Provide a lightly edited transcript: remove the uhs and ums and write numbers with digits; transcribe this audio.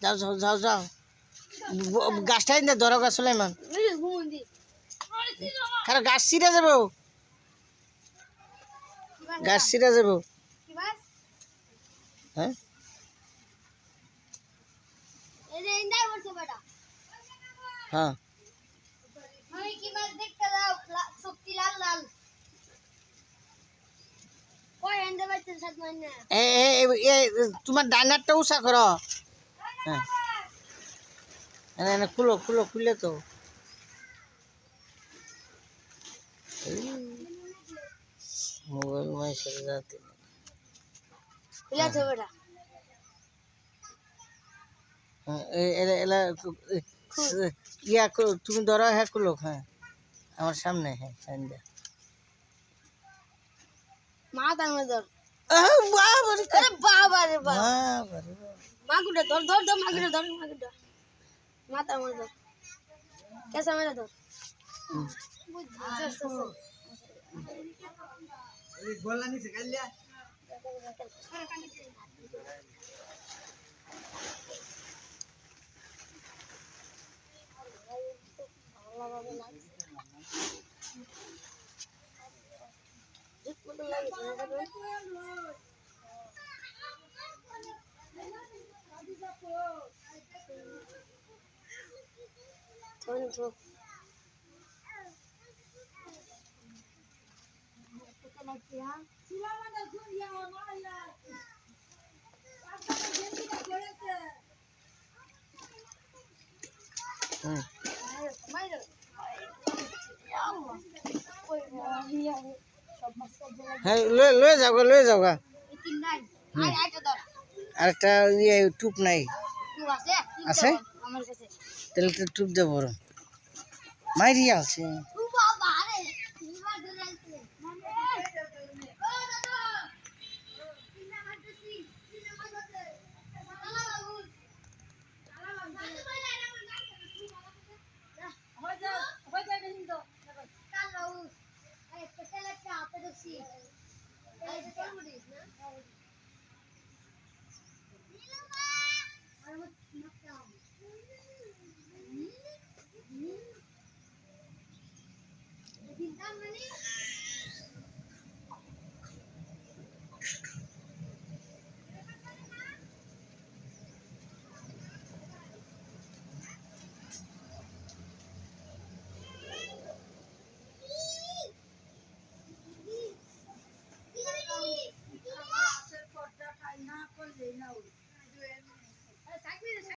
যাও যাও যাও যাও গাছটাই না ধরো গাছ সুলাইমান কারো গাছ ছিঁড়ে যাবো গাছ ছিঁড়ে যাবো হ্যাঁ হ্যাঁ তোমার ডাইনারটা উষা করো হ্যাঁ খুলো খুলো খুলে তো মোবাইল মাইসের যাতে ইয়া তুমি ধরো হ্যাঁ খুলো হ্যাঁ আমার সামনে হ্যাঁ মাগুটা ধর ধর ধর মাগুটা ধর মাগুটা মাথা আমার ধর কেসা মেরে ধর গলা নিচে গাইলা হ্যাঁ লয়ে যাও গা আরেকটা ইয়ে টুপ নাই আছে তাহলে তো টুপ দেবো বড় মাইরিয়া আছে